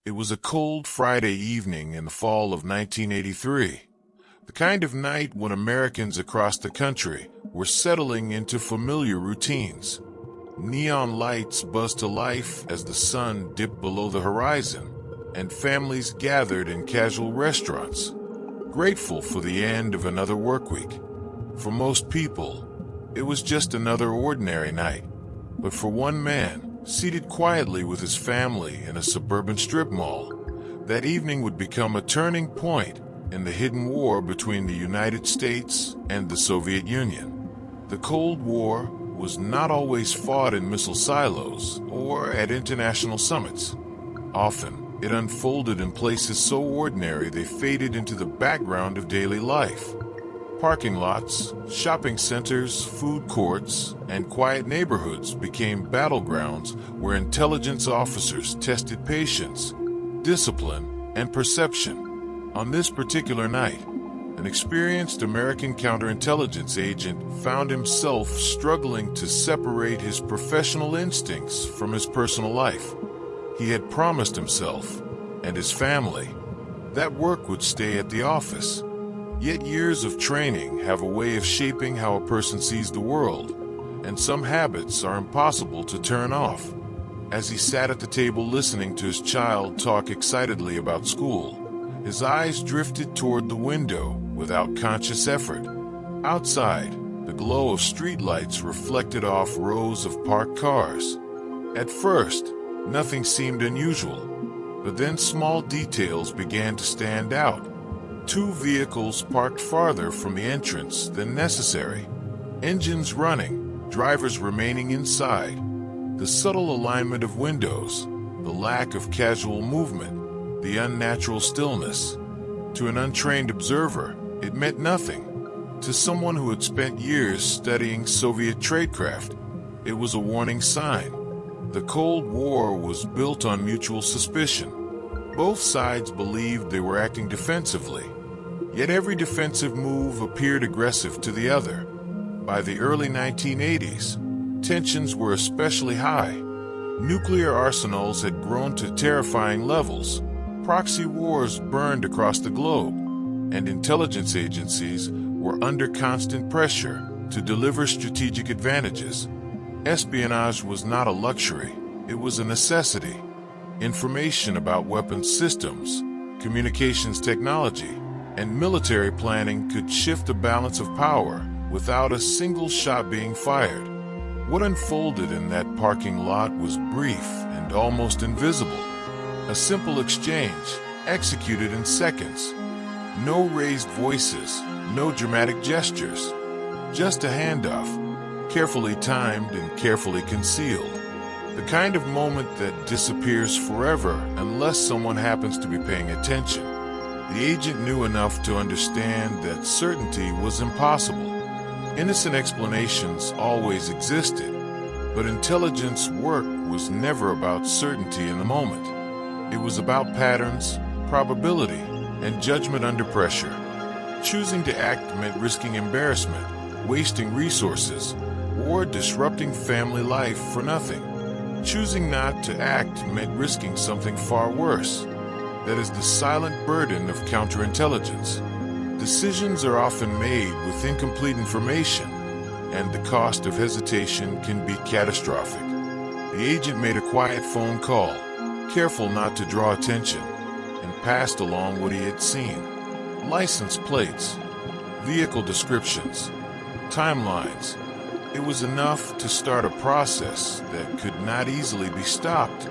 It was a cold Friday evening in the fall of 1983, the kind of night when Americans across the country were settling into familiar routines. Neon lights buzzed to life as the sun dipped below the horizon, and families gathered in casual restaurants, grateful for the end of another work week. For most people, it was just another ordinary night. But for one man, seated quietly with his family in a suburban strip mall, that evening would become a turning point in the hidden war between the United States and the Soviet Union. The Cold War was not always fought in missile silos or at international summits. Often, it unfolded in places so ordinary they faded into the background of daily life. Parking lots, shopping centers, food courts, and quiet neighborhoods became battlegrounds where intelligence officers tested patience, discipline, and perception. On this particular night, an experienced American counterintelligence agent found himself struggling to separate his professional instincts from his personal life. He had promised himself and his family that work would stay at the office. Yet years of training have a way of shaping how a person sees the world, and some habits are impossible to turn off. As he sat at the table listening to his child talk excitedly about school, his eyes drifted toward the window without conscious effort. Outside, the glow of streetlights reflected off rows of parked cars. At first, nothing seemed unusual, but then small details began to stand out. Two vehicles parked farther from the entrance than necessary. Engines running, drivers remaining inside. The subtle alignment of windows, the lack of casual movement, the unnatural stillness. To an untrained observer, it meant nothing. To someone who had spent years studying Soviet tradecraft, it was a warning sign. The Cold War was built on mutual suspicion. Both sides believed they were acting defensively, yet every defensive move appeared aggressive to the other. By the early 1980s, tensions were especially high. Nuclear arsenals had grown to terrifying levels, proxy wars burned across the globe, and intelligence agencies were under constant pressure to deliver strategic advantages. Espionage was not a luxury, it was a necessity. Information about weapons systems, communications technology, and military planning could shift the balance of power without a single shot being fired. What unfolded in that parking lot was brief and almost invisible. A simple exchange, executed in seconds. No raised voices, no dramatic gestures. Just a handoff, carefully timed and carefully concealed. The kind of moment that disappears forever unless someone happens to be paying attention. The agent knew enough to understand that certainty was impossible. Innocent explanations always existed, but intelligence work was never about certainty in the moment. It was about patterns, probability, and judgment under pressure. Choosing to act meant risking embarrassment, wasting resources, or disrupting family life for nothing. Choosing not to act meant risking something far worse. That is the silent burden of counterintelligence. Decisions are often made with incomplete information, and the cost of hesitation can be catastrophic. The agent made a quiet phone call, careful not to draw attention, and passed along what he had seen. License plates, vehicle descriptions, timelines. It was enough to start a process that could not easily be stopped.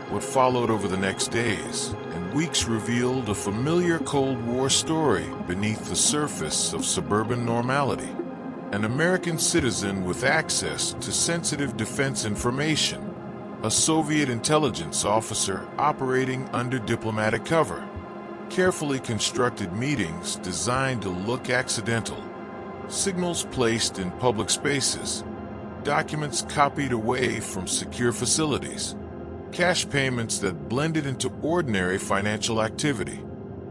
What followed over the next days and weeks revealed a familiar Cold War story beneath the surface of suburban normality. An American citizen with access to sensitive defense information. A Soviet intelligence officer operating under diplomatic cover. Carefully constructed meetings designed to look accidental. Signals placed in public spaces. Documents copied away from secure facilities. Cash payments that blended into ordinary financial activity.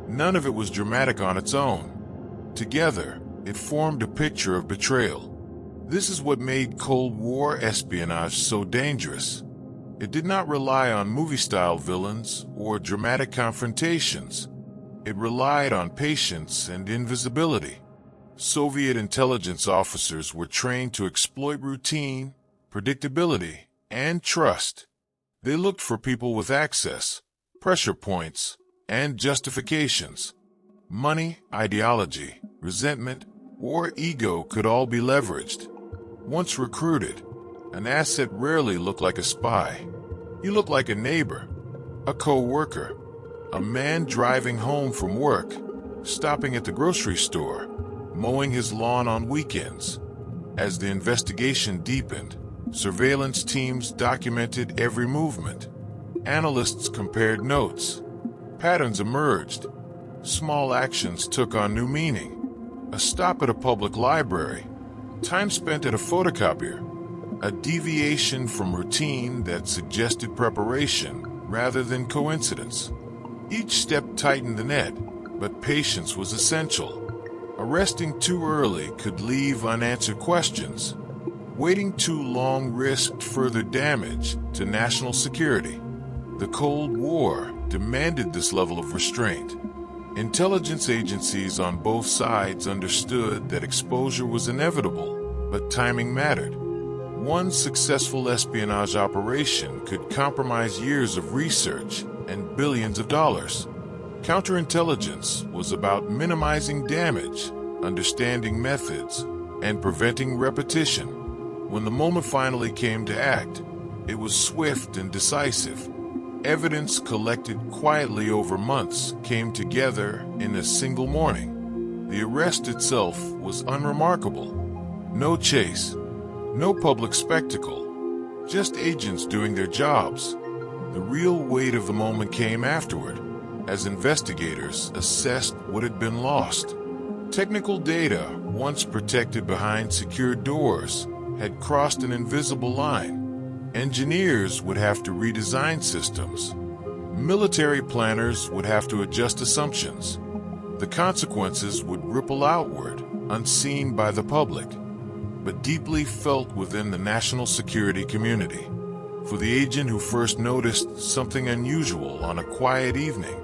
None of it was dramatic on its own. Together, it formed a picture of betrayal. This is what made Cold War espionage so dangerous. It did not rely on movie-style villains or dramatic confrontations. It relied on patience and invisibility. Soviet intelligence officers were trained to exploit routine, predictability, and trust. They looked for people with access, pressure points, and justifications. Money, ideology, resentment, or ego could all be leveraged. Once recruited, an asset rarely looked like a spy. He looked like a neighbor, a co-worker, a man driving home from work, stopping at the grocery store, mowing his lawn on weekends. As the investigation deepened, surveillance teams documented every movement. Analysts compared notes. Patterns emerged. Small actions took on new meaning. A stop at a public library, time spent at a photocopier, a deviation from routine that suggested preparation rather than coincidence. Each step tightened the net, but patience was essential. Arresting too early could leave unanswered questions. Waiting too long risked further damage to national security. The Cold War demanded this level of restraint. Intelligence agencies on both sides understood that exposure was inevitable, but timing mattered. One successful espionage operation could compromise years of research and billions of dollars. Counterintelligence was about minimizing damage, understanding methods, and preventing repetition. When the moment finally came to act, it was swift and decisive. Evidence collected quietly over months came together in a single morning. The arrest itself was unremarkable. No chase, no public spectacle, just agents doing their jobs. The real weight of the moment came afterward, as investigators assessed what had been lost. Technical data, once protected behind secured doors, had crossed an invisible line. Engineers would have to redesign systems. Military planners would have to adjust assumptions. The consequences would ripple outward, unseen by the public, but deeply felt within the national security community. For the agent who first noticed something unusual on a quiet evening,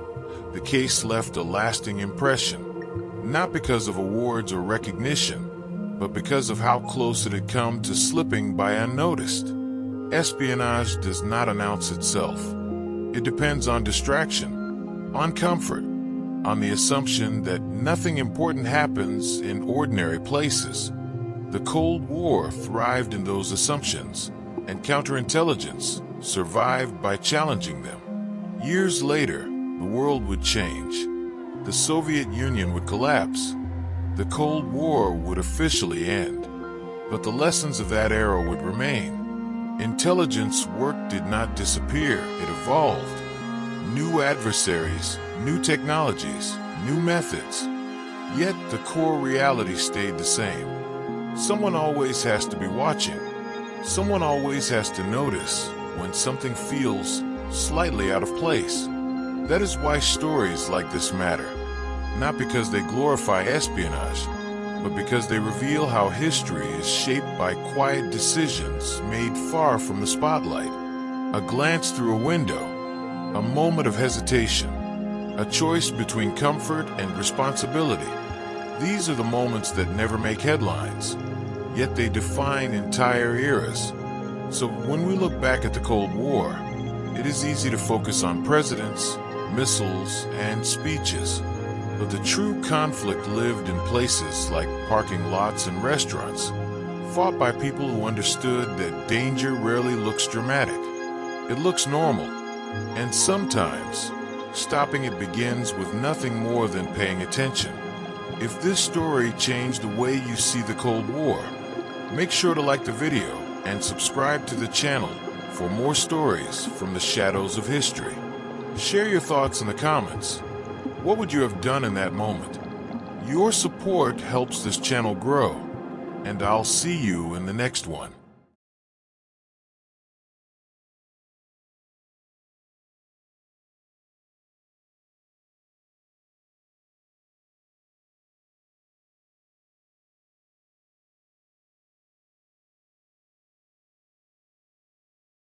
the case left a lasting impression, not because of awards or recognition, but because of how close it had come to slipping by unnoticed. Espionage does not announce itself. It depends on distraction, on comfort, on the assumption that nothing important happens in ordinary places. The Cold War thrived in those assumptions, and counterintelligence survived by challenging them. Years later, the world would change. The Soviet Union would collapse. The Cold War would officially end. But the lessons of that era would remain. Intelligence work did not disappear, it evolved. New adversaries, new technologies, new methods. Yet the core reality stayed the same. Someone always has to be watching. Someone always has to notice when something feels slightly out of place. That is why stories like this matter. Not because they glorify espionage, but because they reveal how history is shaped by quiet decisions made far from the spotlight. A glance through a window, a moment of hesitation, a choice between comfort and responsibility. These are the moments that never make headlines, yet they define entire eras. So when we look back at the Cold War, it is easy to focus on presidents, missiles, and speeches. But the true conflict lived in places like parking lots and restaurants, fought by people who understood that danger rarely looks dramatic. It looks normal, and sometimes stopping it begins with nothing more than paying attention. If this story changed the way you see the Cold War, make sure to like the video and subscribe to the channel for more stories from the shadows of history. Share your thoughts in the comments. What would you have done in that moment? Your support helps this channel grow, and I'll see you in the next one.